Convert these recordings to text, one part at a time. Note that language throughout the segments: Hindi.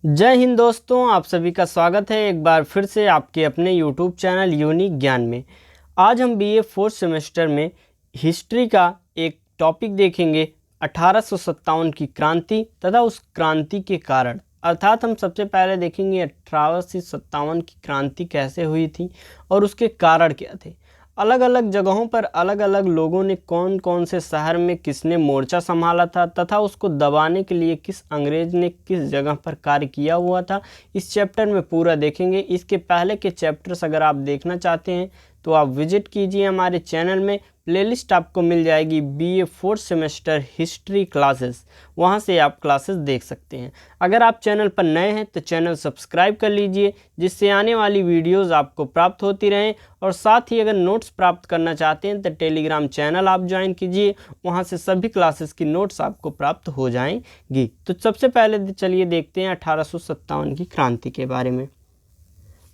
जय हिंद दोस्तों, आप सभी का स्वागत है एक बार फिर से आपके अपने YouTube चैनल यूनिक ज्ञान में। आज हम बीए फोर्थ सेमेस्टर में हिस्ट्री का एक टॉपिक देखेंगे, 1857 की क्रांति तथा उस क्रांति के कारण। अर्थात हम सबसे पहले देखेंगे 1857 की क्रांति कैसे हुई थी और उसके कारण क्या थे। अलग अलग जगहों पर अलग अलग लोगों ने कौन कौन से शहर में किसने मोर्चा संभाला था तथा उसको दबाने के लिए किस अंग्रेज ने किस जगह पर कार्य किया हुआ था, इस चैप्टर में पूरा देखेंगे। इसके पहले के चैप्टर्स अगर आप देखना चाहते हैं तो आप विजिट कीजिए हमारे चैनल में। प्लेलिस्ट आपको मिल जाएगी BA fourth semester history classes, वहां से आप क्लासेस देख सकते हैं। अगर आप चैनल पर नए हैं तो चैनल सब्सक्राइब कर लीजिए, जिससे आने वाली वीडियोस आपको प्राप्त होती रहें। और साथ ही अगर नोट्स प्राप्त करना चाहते हैं तो टेलीग्राम चैनल आप ज्वाइन कीजिए, वहां से सभी क्लासेस की नोट्स आपको प्राप्त हो जाएंगी। तो सबसे पहले चलिए देखते हैं 1857 की क्रांति के बारे में।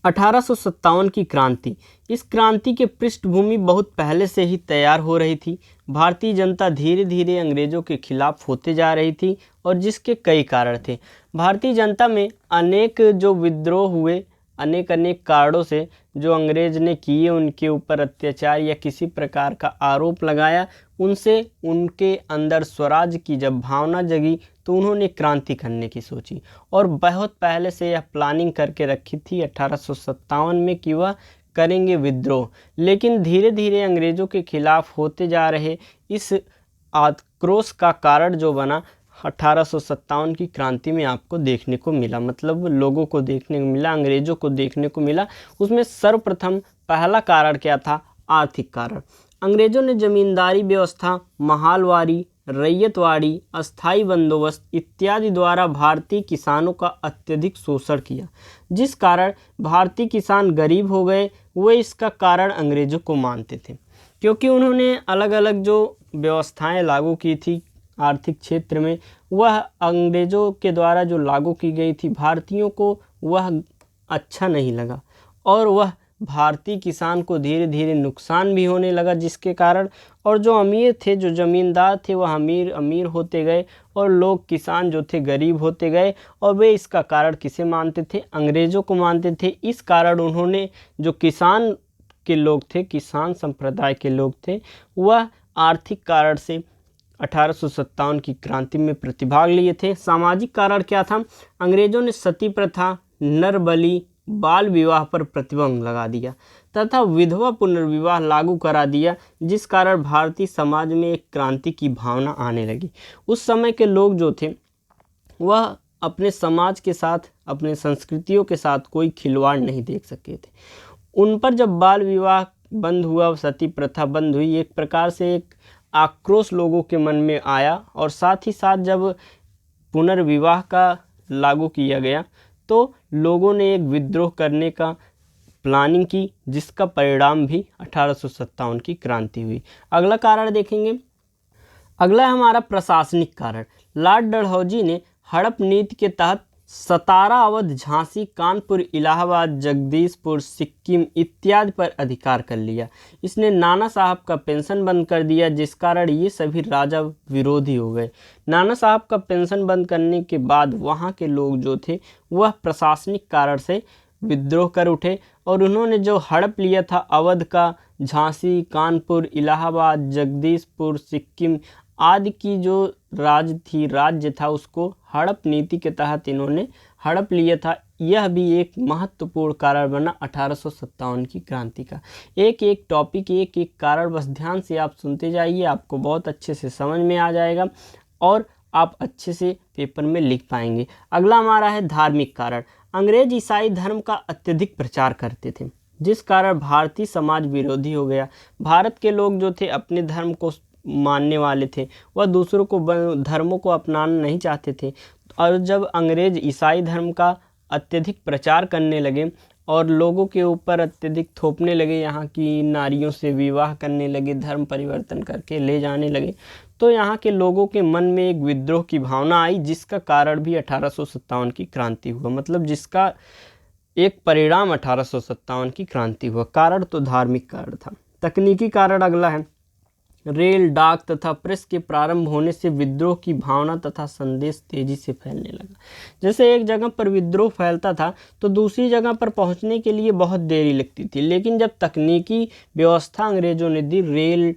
1857 की क्रांति, इस क्रांति के पृष्ठभूमि बहुत पहले से ही तैयार हो रही थी। भारतीय जनता धीरे धीरे अंग्रेजों के खिलाफ होते जा रही थी और जिसके कई कारण थे। भारतीय जनता में अनेक जो विद्रोह हुए, अनेक अनेक कारणों से जो अंग्रेज ने किए, उनके ऊपर अत्याचार या किसी प्रकार का आरोप लगाया, उनसे उनके अंदर स्वराज की जब भावना जगी तो उन्होंने क्रांति करने की सोची। और बहुत पहले से यह प्लानिंग करके रखी थी 1857 में कि वह करेंगे विद्रोह। लेकिन धीरे धीरे अंग्रेजों के खिलाफ होते जा रहे इस आक्रोश का कारण जो बना 1857 की क्रांति में आपको देखने को मिला, मतलब लोगों को देखने को मिला, अंग्रेजों को देखने को मिला। उसमें सर्वप्रथम पहला कारण क्या था? आर्थिक कारण। अंग्रेजों ने जमींदारी व्यवस्था, महालवारी, रैयतवाड़ी, अस्थाई बंदोबस्त इत्यादि द्वारा भारतीय किसानों का अत्यधिक शोषण किया, जिस कारण भारतीय किसान गरीब हो गए। वे इसका कारण अंग्रेजों को मानते थे, क्योंकि उन्होंने अलग अलग जो व्यवस्थाएं लागू की थी आर्थिक क्षेत्र में, वह अंग्रेजों के द्वारा जो लागू की गई थी, भारतीयों को वह अच्छा नहीं लगा और वह भारतीय किसान को धीरे धीरे नुकसान भी होने लगा, जिसके कारण और जो अमीर थे, जो ज़मींदार थे, वह अमीर अमीर होते गए और लोग किसान जो थे गरीब होते गए। और वे इसका कारण किसे मानते थे? अंग्रेज़ों को मानते थे। इस कारण उन्होंने जो किसान के लोग थे, किसान संप्रदाय के लोग थे, वह आर्थिक कारण से 1857 की क्रांति में प्रतिभाग लिए थे। सामाजिक कारण क्या था? अंग्रेजों ने सती प्रथा, नर बलि, बाल विवाह पर प्रतिबंध लगा दिया तथा विधवा पुनर्विवाह लागू करा दिया, जिस कारण भारतीय समाज में एक क्रांति की भावना आने लगी। उस समय के लोग जो थे वह अपने समाज के साथ, अपने संस्कृतियों के साथ कोई खिलवाड़ नहीं देख सके थे। उन पर जब बाल विवाह बंद हुआ, सती प्रथा बंद हुई, एक प्रकार से एक आक्रोश लोगों के मन में आया। और साथ ही साथ जब पुनर्विवाह का लागू किया गया तो लोगों ने एक विद्रोह करने का प्लानिंग की, जिसका परिणाम भी 1857 की क्रांति हुई। अगला कारण देखेंगे। अगला है हमारा प्रशासनिक कारण। लॉर्ड डलहौजी ने हड़प नीति के तहत सतारा, अवध, झांसी, कानपुर, इलाहाबाद, जगदीशपुर, सिक्किम इत्यादि पर अधिकार कर लिया। इसने नाना साहब का पेंशन बंद कर दिया, जिस कारण ये सभी राजा विरोधी हो गए। नाना साहब का पेंशन बंद करने के बाद वहाँ के लोग जो थे वह प्रशासनिक कारण से विद्रोह कर उठे और उन्होंने जो हड़प लिया था अवध का, झांसी, कानपुर, इलाहाबाद, जगदीशपुर, सिक्किम आदि की जो राज्य था, उसको हड़प नीति के तहत इन्होंने हड़प लिया था। यह भी एक महत्वपूर्ण कारण बना 1857 की क्रांति का। एक एक टॉपिक, एक एक कारण बस ध्यान से आप सुनते जाइए, आपको बहुत अच्छे से समझ में आ जाएगा और आप अच्छे से पेपर में लिख पाएंगे। अगला हमारा है धार्मिक कारण। अंग्रेज ईसाई धर्म का अत्यधिक प्रचार करते थे, जिस कारण भारतीय समाज विरोधी हो गया। भारत के लोग जो थे अपने धर्म को मानने वाले थे, वह दूसरों को धर्मों को अपनाना नहीं चाहते थे। और जब अंग्रेज ईसाई धर्म का अत्यधिक प्रचार करने लगे और लोगों के ऊपर अत्यधिक थोपने लगे, यहाँ की नारियों से विवाह करने लगे, धर्म परिवर्तन करके ले जाने लगे, तो यहाँ के लोगों के मन में एक विद्रोह की भावना आई, जिसका कारण भी 1857 की क्रांति हुआ। मतलब जिसका एक परिणाम 1857 की क्रांति हुआ। कारण तो धार्मिक कारण था। तकनीकी कारण अगला है। रेल, डाक तथा प्रेस के प्रारंभ होने से विद्रोह की भावना तथा संदेश तेजी से फैलने लगा। जैसे एक जगह पर विद्रोह फैलता था तो दूसरी जगह पर पहुंचने के लिए बहुत देरी लगती थी, लेकिन जब तकनीकी व्यवस्था अंग्रेजों ने दी, रेल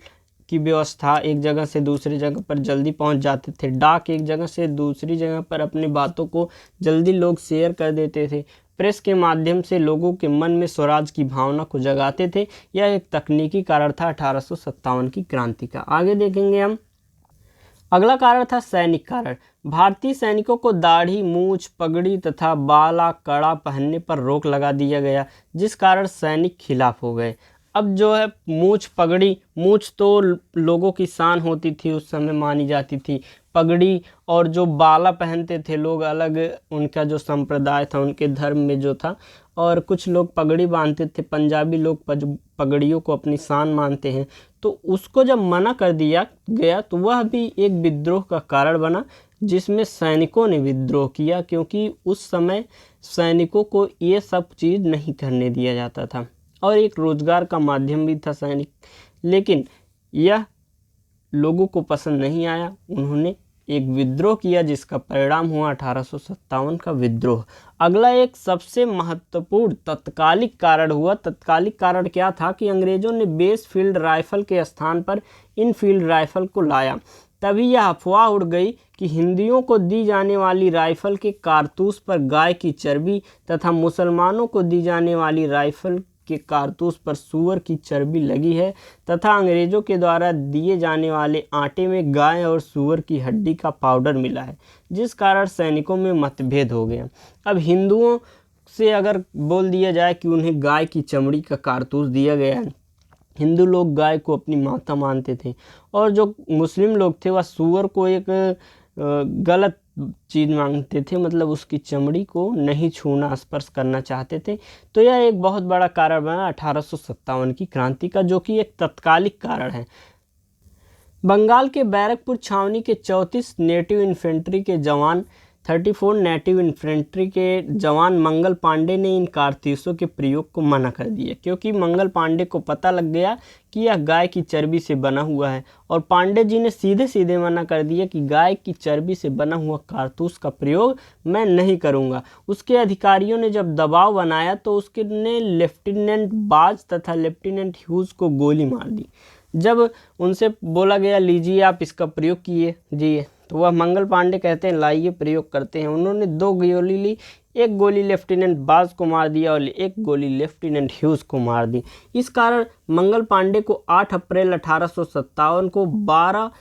की व्यवस्था, एक जगह से दूसरी जगह पर जल्दी पहुंच जाते थे, डाक, एक जगह से दूसरी जगह पर अपनी बातों को जल्दी लोग शेयर कर देते थे, प्रेस के माध्यम से लोगों के मन में स्वराज की भावना को जगाते थे। यह एक तकनीकी कारण था 1857 की क्रांति का। आगे देखेंगे हम। अगला कारण था सैनिक कारण। भारतीय सैनिकों को दाढ़ी, मूछ, पगड़ी तथा बाला कड़ा पहनने पर रोक लगा दिया गया, जिस कारण सैनिक खिलाफ हो गए। अब जो है मूछ, पगड़ी, मूछ तो लोगों की शान होती थी, उस समय मानी जाती थी। पगड़ी और जो बाला पहनते थे लोग, अलग उनका जो संप्रदाय था, उनके धर्म में जो था, और कुछ लोग पगड़ी बांधते थे। पंजाबी लोग पगड़ियों को अपनी शान मानते हैं, तो उसको जब मना कर दिया गया तो वह भी एक विद्रोह का कारण बना, जिसमें सैनिकों ने विद्रोह किया, क्योंकि उस समय सैनिकों को ये सब चीज़ नहीं करने दिया जाता था और एक रोजगार का माध्यम भी था सैनिक। लेकिन यह लोगों को पसंद नहीं आया, उन्होंने एक विद्रोह किया, जिसका परिणाम हुआ 1857 का विद्रोह। अगला एक सबसे महत्वपूर्ण तत्कालिक कारण हुआ। तत्कालिक कारण क्या था कि अंग्रेजों ने बेस फील्ड राइफल के स्थान पर इनफील्ड राइफल को लाया। तभी यह अफवाह उड़ गई कि हिंदुओं को दी जाने वाली राइफल के कारतूस पर गाय की चर्बी तथा मुसलमानों को दी जाने वाली राइफल के कारतूस पर सूअर की चर्बी लगी है, तथा अंग्रेजों के द्वारा दिए जाने वाले आटे में गाय और सूअर की हड्डी का पाउडर मिला है, जिस कारण सैनिकों में मतभेद हो गया। अब हिंदुओं से अगर बोल दिया जाए कि उन्हें गाय की चमड़ी का कारतूस दिया गया है, हिंदू लोग गाय को अपनी माता मानते थे, और जो मुस्लिम लोग थे वह सूअर को एक गलत चीज़ मांगते थे, मतलब उसकी चमड़ी को नहीं छूना, स्पर्श करना चाहते थे। तो यह एक बहुत बड़ा कारण बना 1857 की क्रांति का, जो कि एक तत्कालिक कारण है। बंगाल के बैरकपुर छावनी के 34 नेटिव इन्फेंट्री के जवान 34 नेटिव इन्फेंट्री के जवान मंगल पांडे ने इन कारतूसों के प्रयोग को मना कर दिया, क्योंकि मंगल पांडे को पता लग गया कि यह गाय की चर्बी से बना हुआ है, और पांडे जी ने सीधे सीधे मना कर दिया कि गाय की चर्बी से बना हुआ कारतूस का प्रयोग मैं नहीं करूंगा। उसके अधिकारियों ने जब दबाव बनाया तो उसके ने लेफ्टिनेंट बाज तथा लेफ्टिनेंट ह्यूज को गोली मार दी। जब उनसे बोला गया लीजिए आप इसका प्रयोग कीजिए, तो वह मंगल पांडे कहते हैं लाइए प्रयोग करते हैं। उन्होंने 2 गोली ली, एक गोली लेफ्टिनेंट बाज को मार दिया और एक गोली लेफ्टिनेंट ह्यूज को मार दी। इस कारण मंगल पांडे को 8 अप्रैल 1857 को 12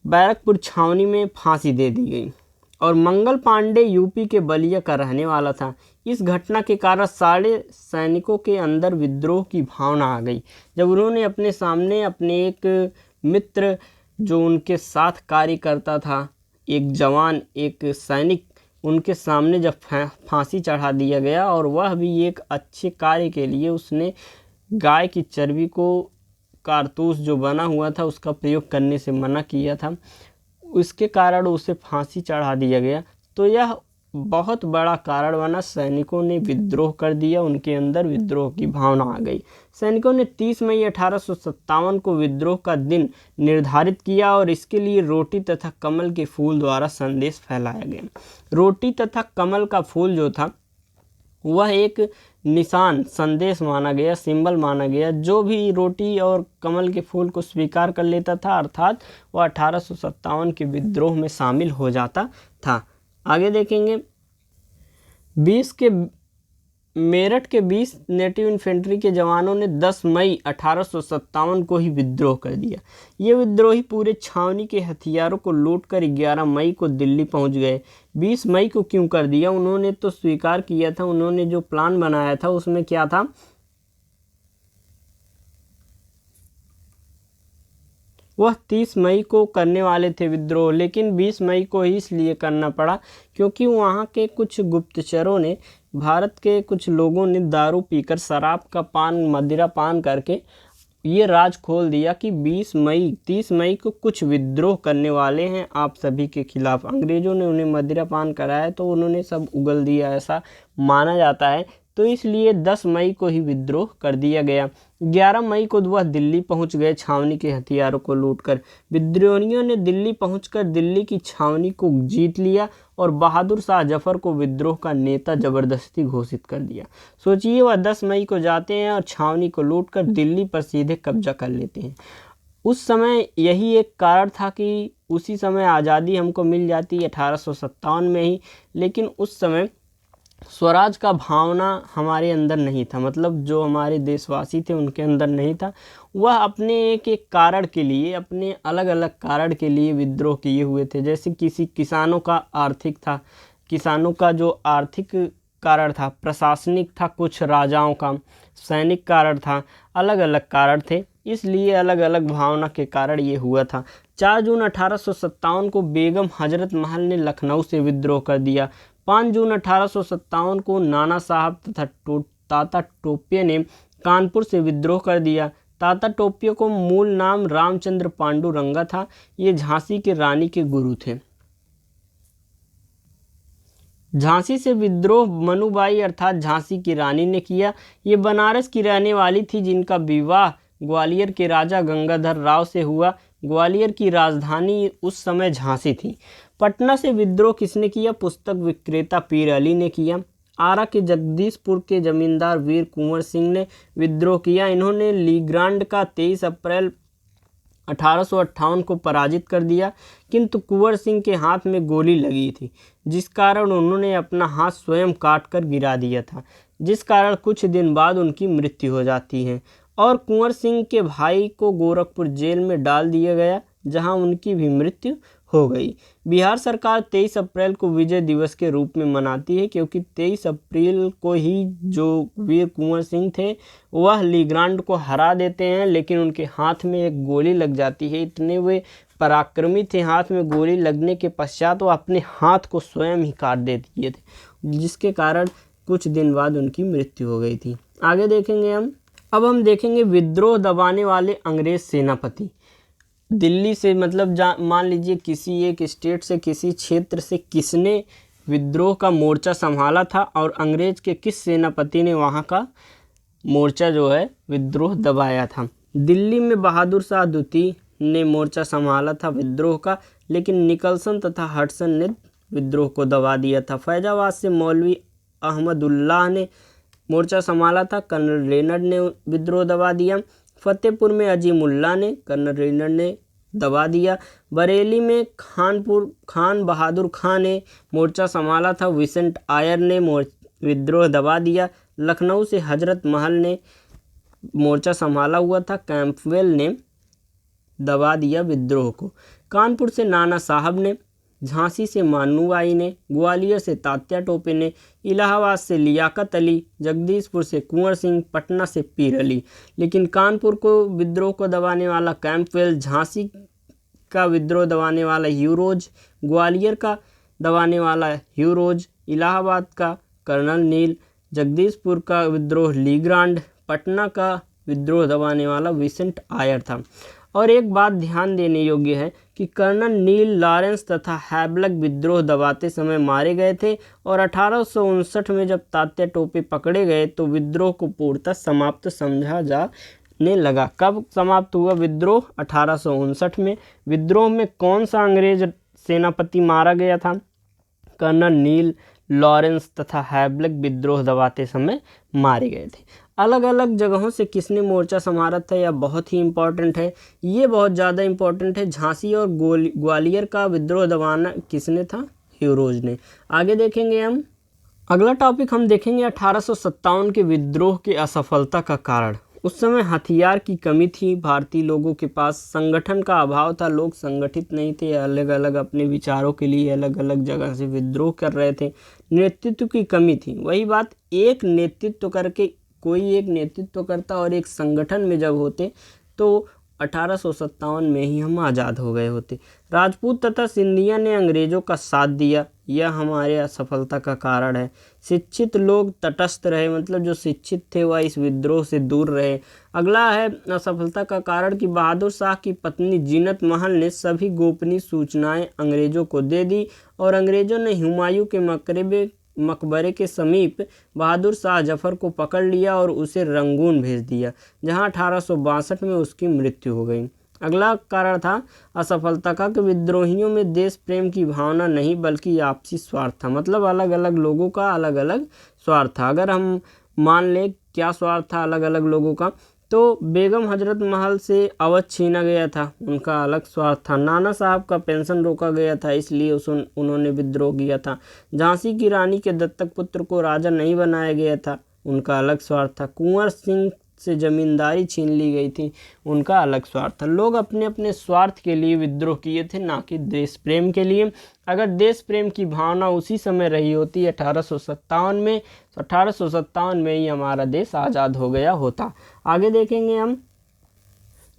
बैरकपुर छावनी में फांसी दे दी गई, और मंगल पांडे यूपी के बलिया का रहने वाला था। इस घटना के कारण सारे सैनिकों के अंदर विद्रोह की भावना आ गई। जब उन्होंने अपने सामने अपने एक मित्र जो उनके साथ कार्य करता था, एक जवान, एक सैनिक, उनके सामने जब फांसी चढ़ा दिया गया, और वह भी एक अच्छे कार्य के लिए, उसने गाय की चर्बी को कारतूस जो बना हुआ था उसका प्रयोग करने से मना किया था, उसके कारण उसे फांसी चढ़ा दिया गया। तो यह बहुत बड़ा कारण बना, सैनिकों ने विद्रोह कर दिया, उनके अंदर विद्रोह की भावना आ गई। सैनिकों ने 30 मई 1857 को विद्रोह का दिन निर्धारित किया, और इसके लिए रोटी तथा कमल के फूल द्वारा संदेश फैलाया गया। रोटी तथा कमल का फूल जो था वह एक निशान, संदेश माना गया, सिंबल माना गया। जो भी रोटी और कमल के फूल को स्वीकार कर लेता था, अर्थात वह 1857 के विद्रोह में शामिल हो जाता था। आगे देखेंगे। मेरठ के 20 नेटिव इन्फेंट्री के जवानों ने 10 मई 1857 को ही विद्रोह कर दिया। ये विद्रोही पूरे छावनी के हथियारों को लूटकर 11 मई को दिल्ली पहुंच गए। 20 मई को क्यों कर दिया? उन्होंने तो स्वीकार किया था, उन्होंने जो प्लान बनाया था उसमें क्या था, वह 30 मई को करने वाले थे विद्रोह, लेकिन 20 मई को ही इसलिए करना पड़ा क्योंकि वहाँ के कुछ गुप्तचरों ने, भारत के कुछ लोगों ने दारू पीकर, शराब का पान, मदिरा पान करके ये राज खोल दिया कि 30 मई को कुछ विद्रोह करने वाले हैं आप सभी के खिलाफ। अंग्रेजों ने उन्हें मदिरा पान कराया तो उन्होंने सब उगल दिया, ऐसा माना जाता है। तो इसलिए 10 मई को ही विद्रोह कर दिया गया। 11 मई को वह दिल्ली पहुंच गए छावनी के हथियारों को लूटकर। विद्रोहियों ने दिल्ली पहुंचकर दिल्ली की छावनी को जीत लिया और बहादुर शाह जफर को विद्रोह का नेता जबरदस्ती घोषित कर दिया। सोचिए, वह 10 मई को जाते हैं और छावनी को लूटकर दिल्ली पर सीधे कब्जा कर लेते हैं। उस समय यही एक कारण था कि उसी समय आज़ादी हमको मिल जाती 1857 में ही, लेकिन उस समय स्वराज का भावना हमारे अंदर नहीं था, मतलब जो हमारे देशवासी थे उनके अंदर नहीं था। वह अपने एक एक कारण के लिए, अपने अलग अलग कारण के लिए विद्रोह किए हुए थे। जैसे किसी किसानों का आर्थिक था, किसानों का जो आर्थिक कारण था, प्रशासनिक था, कुछ राजाओं का सैनिक कारण था, अलग अलग कारण थे, इसलिए अलग अलग भावना के कारण ये हुआ था। 4 जून 1857 को बेगम हजरत महल ने लखनऊ से विद्रोह कर दिया। 5 जून 1857 को नाना साहब तथा ताता टोपे ने कानपुर से विद्रोह कर दिया। ताता टोपे को मूल नाम रामचंद्र पांडुरंगा था। ये झांसी के रानी के गुरु थे। झांसी से विद्रोह मनुबाई अर्थात झांसी की रानी ने किया। ये बनारस की रहने वाली थी, जिनका विवाह ग्वालियर के राजा गंगाधर राव से हुआ। ग्वालियर की राजधानी उस समय झांसी थी। पटना से विद्रोह किसने किया? पुस्तक विक्रेता पीर अली ने किया। आरा के जगदीशपुर के जमींदार वीर कुंवर सिंह ने विद्रोह किया। इन्होंने लीग्रांड का 23 अप्रैल 1858 को पराजित कर दिया, किंतु कुंवर सिंह के हाथ में गोली लगी थी, जिस कारण उन्होंने अपना हाथ स्वयं काटकर गिरा दिया था, जिस कारण कुछ दिन बाद उनकी मृत्यु हो जाती है और कुंवर सिंह के भाई को गोरखपुर जेल में डाल दिया गया, जहां उनकी भी मृत्यु हो गई। बिहार सरकार 23 अप्रैल को विजय दिवस के रूप में मनाती है, क्योंकि 23 अप्रैल को ही जो वीर कुंवर सिंह थे वह लीग्रांड को हरा देते हैं, लेकिन उनके हाथ में एक गोली लग जाती है। इतने वे पराक्रमी थे, हाथ में गोली लगने के पश्चात वो अपने हाथ को स्वयं ही काट देते थे, जिसके कारण कुछ दिन बाद उनकी मृत्यु हो गई थी। आगे देखेंगे हम। अब हम देखेंगे विद्रोह दबाने वाले अंग्रेज सेनापति। दिल्ली से मतलब मान लीजिए किसी एक स्टेट से, किसी क्षेत्र से किसने विद्रोह का मोर्चा संभाला था और अंग्रेज के किस सेनापति ने वहाँ का मोर्चा जो है विद्रोह दबाया था। दिल्ली में बहादुर शाह द्वितीय ने मोर्चा संभाला था विद्रोह का, लेकिन निकलसन तथा हडसन ने विद्रोह को दबा दिया था। फैजाबाद से मौलवी अहमदुल्लाह ने मोर्चा संभाला था, कर्नल रेनर ने विद्रोह दबा दिया। फतेहपुर में अजीमुल्ला ने, कर्नल रेनर ने दबा दिया। बरेली में खान बहादुर खान ने मोर्चा संभाला था, विसेंट आयर ने विद्रोह दबा दिया। लखनऊ से हजरत महल ने मोर्चा संभाला हुआ था, कैंपवेल ने दबा दिया विद्रोह को। कानपुर से नाना साहब ने, झांसी से मानूबाई ने, ग्वालियर से तात्या टोपे ने, इलाहाबाद से लियाकत अली, जगदीशपुर से कुंवर सिंह, पटना से पीर अली। लेकिन कानपुर को विद्रोह को दबाने वाला कैंपवेल, झांसी का विद्रोह दबाने वाला ह्यूरोज, ग्वालियर का दबाने वाला ह्यूरोज, इलाहाबाद का कर्नल नील, जगदीशपुर का विद्रोह लीग्रांड, पटना का विद्रोह दबाने वाला विसेंट आयर था। और एक बात ध्यान देने योग्य है कि कर्नल नील, लॉरेंस तथा हैबलक विद्रोह दबाते समय मारे गए थे और 1859 में जब तात्या टोपे पकड़े गए तो विद्रोह को पूर्णतः समाप्त समझा जाने लगा। कब समाप्त हुआ विद्रोह? 1859 में। विद्रोह में कौन सा अंग्रेज सेनापति मारा गया था? कर्नल नील, लॉरेंस तथा हैबलक विद्रोह दबाते समय मारे गए थे। अलग अलग जगहों से किसने मोर्चा संभाला था, यह बहुत ही इम्पोर्टेंट है। ये बहुत ज़्यादा इम्पोर्टेंट है। झांसी और ग्वालियर का विद्रोह दबाना किसने था? ह्यूरोज ने। आगे देखेंगे हम। अगला टॉपिक हम देखेंगे 1857 के विद्रोह की असफलता का कारण। उस समय हथियार की कमी थी, भारतीय लोगों के पास संगठन का अभाव था, लोग संगठित नहीं थे, अलग अलग अपने विचारों के लिए अलग अलग जगह से विद्रोह कर रहे थे। नेतृत्व की कमी थी। वही बात, एक नेतृत्व करके कोई एक नेतृत्व करता और एक संगठन में जब होते तो 1857 में ही हम आज़ाद हो गए होते। राजपूत तथा सिंधिया ने अंग्रेज़ों का साथ दिया, यह हमारे असफलता का कारण है। शिक्षित लोग तटस्थ रहे, मतलब जो शिक्षित थे वह इस विद्रोह से दूर रहे। अगला है असफलता का कारण कि बहादुर शाह की पत्नी जीनत महल ने सभी गोपनीय सूचनाएं अंग्रेज़ों को दे दी और अंग्रेज़ों ने हुमायूं के मकबरे मकबरे के समीप बहादुर शाह जफर को पकड़ लिया और उसे रंगून भेज दिया, जहां 1862 में उसकी मृत्यु हो गई। अगला कारण था असफलता का कि विद्रोहियों में देश प्रेम की भावना नहीं बल्कि आपसी स्वार्थ था। मतलब अलग अलग लोगों का अलग अलग स्वार्थ था। अगर हम मान लें क्या स्वार्थ था अलग अलग लोगों का, तो बेगम हजरत महल से अवध छीना गया था, उनका अलग स्वार्थ था। नाना साहब का पेंशन रोका गया था, इसलिए उन्होंने विद्रोह किया था। झांसी की रानी के दत्तक पुत्र को राजा नहीं बनाया गया था, उनका अलग स्वार्थ था। कुंवर सिंह से जमींदारी छीन ली गई थी, उनका अलग स्वार्थ था। लोग अपने अपने स्वार्थ के लिए विद्रोह किए थे, ना कि देश प्रेम के लिए। अगर देश प्रेम की भावना उसी समय रही होती 1857 में, तो 1857 में ही हमारा देश आज़ाद हो गया होता। आगे देखेंगे हम।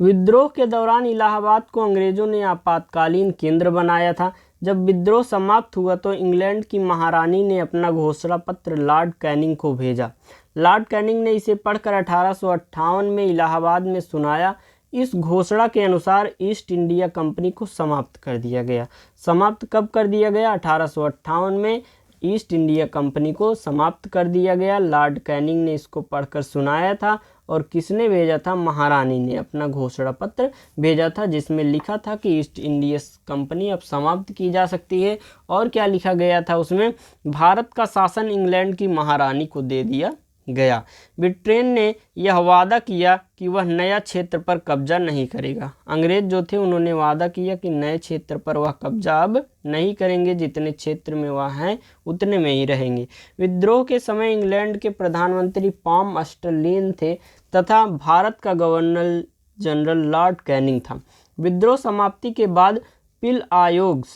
विद्रोह के दौरान इलाहाबाद को अंग्रेजों ने आपातकालीन केंद्र बनाया था। जब विद्रोह समाप्त हुआ तो इंग्लैंड की महारानी ने अपना घोषणा पत्र लॉर्ड कैनिंग को भेजा। लॉर्ड कैनिंग ने इसे पढ़कर 1858 में इलाहाबाद में सुनाया। इस घोषणा के अनुसार ईस्ट इंडिया कंपनी को समाप्त कर दिया गया। समाप्त कब कर दिया गया? 1858 में ईस्ट इंडिया कंपनी को समाप्त कर दिया गया। लॉर्ड कैनिंग ने इसको पढ़कर सुनाया था। और किसने भेजा था? महारानी ने अपना घोषणा पत्र भेजा था, जिसमें लिखा था कि ईस्ट इंडिया कंपनी अब समाप्त की जा सकती है। और क्या लिखा गया था उसमें? भारत का शासन इंग्लैंड की महारानी को दे दिया गया। ब्रिटेन ने यह वादा किया कि वह नया क्षेत्र पर कब्जा नहीं करेगा। अंग्रेज जो थे उन्होंने वादा किया कि नए क्षेत्र पर वह कब्जा अब नहीं करेंगे, जितने क्षेत्र में वह हैं उतने में ही रहेंगे। विद्रोह के समय इंग्लैंड के प्रधानमंत्री पॉम अस्टरलिन थे तथा भारत का गवर्नर जनरल लॉर्ड कैनिंग था। विद्रोह समाप्ति के बाद पिल आयोग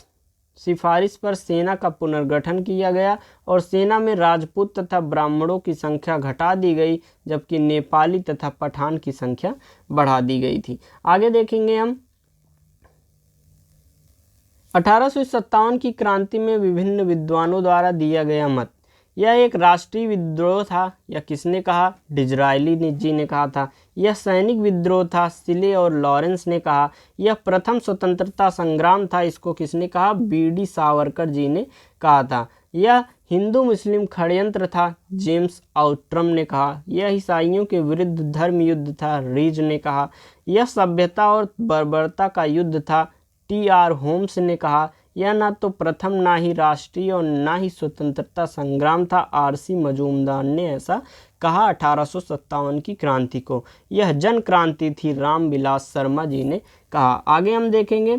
सिफारिश पर सेना का पुनर्गठन किया गया और सेना में राजपूत तथा ब्राह्मणों की संख्या घटा दी गई, जबकि नेपाली तथा पठान की संख्या बढ़ा दी गई थी। आगे देखेंगे हम। 1857 की क्रांति में विभिन्न विद्वानों द्वारा दिया गया मत। यह एक राष्ट्रीय विद्रोह था, यह किसने कहा? डिज़रायली जी ने कहा था। यह सैनिक विद्रोह था, सिले और लॉरेंस ने कहा। यह प्रथम स्वतंत्रता संग्राम था, इसको किसने कहा? बीडी सावरकर जी ने कहा था। यह हिंदू मुस्लिम षड्यंत्र था, जेम्स आउट्रम ने कहा। यह ईसाइयों के विरुद्ध धर्म युद्ध था, रीज ने कहा। यह सभ्यता और बर्बरता का युद्ध था, टी.आर. होम्स ने कहा। यह ना तो प्रथम, ना ही राष्ट्रीय और ना ही स्वतंत्रता संग्राम था, आर.सी. मजूमदार ने ऐसा कहा 1857 की क्रांति को। यह जन क्रांति थी, रामविलास शर्मा जी ने कहा। आगे हम देखेंगे।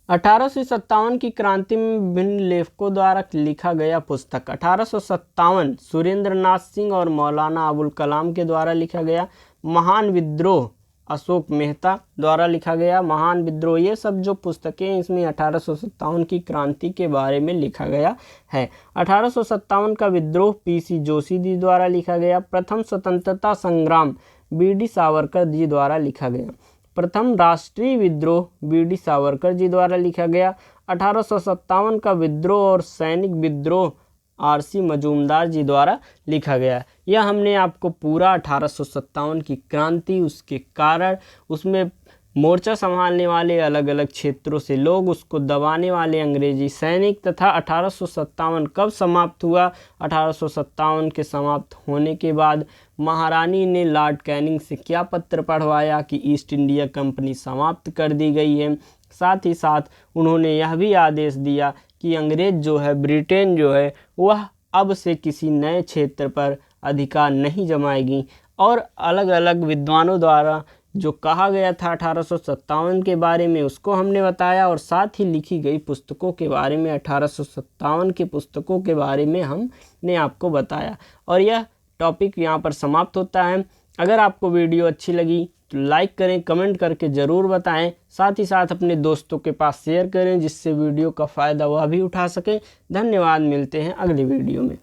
1857 की क्रांति में विभिन्न लेखकों द्वारा लिखा गया पुस्तक। 1857 सुरेंद्र नाथ सिंह और मौलाना अबुल कलाम के द्वारा लिखा गया। महान विद्रोह अशोक मेहता द्वारा लिखा गया। महान विद्रोह, ये सब जो पुस्तकें हैं इसमें 1857 की क्रांति के बारे में लिखा गया है। 1857 का विद्रोह पी.सी. जोशी जी द्वारा लिखा गया। प्रथम स्वतंत्रता संग्राम बी.डी. सावरकर जी द्वारा लिखा गया। प्रथम राष्ट्रीय विद्रोह बी.डी. सावरकर जी द्वारा लिखा गया। 1857 का विद्रोह और सैनिक विद्रोह आर.सी. मजूमदार जी द्वारा लिखा गया। यह हमने आपको पूरा 1857 की क्रांति, उसके कारण, उसमें मोर्चा संभालने वाले अलग अलग क्षेत्रों से लोग, उसको दबाने वाले अंग्रेजी सैनिक, तथा 1857 कब समाप्त हुआ। 1857 के समाप्त होने के बाद महारानी ने लॉर्ड कैनिंग से क्या पत्र पढ़वाया कि ईस्ट इंडिया कंपनी समाप्त कर दी गई है। साथ ही साथ उन्होंने यह भी आदेश दिया कि अंग्रेज जो है, ब्रिटेन जो है, वह अब से किसी नए क्षेत्र पर अधिकार नहीं जमाएगी। और अलग अलग विद्वानों द्वारा जो कहा गया था 1857 के बारे में, उसको हमने बताया। और साथ ही लिखी गई पुस्तकों के बारे में, 1857 की पुस्तकों के बारे में हमने आपको बताया। और यह टॉपिक यहाँ पर समाप्त होता है। अगर आपको वीडियो अच्छी लगी तो लाइक करें, कमेंट करके ज़रूर बताएं। साथ ही साथ अपने दोस्तों के पास शेयर करें, जिससे वीडियो का फ़ायदा वह भी उठा सकें। धन्यवाद, मिलते हैं अगली वीडियो में।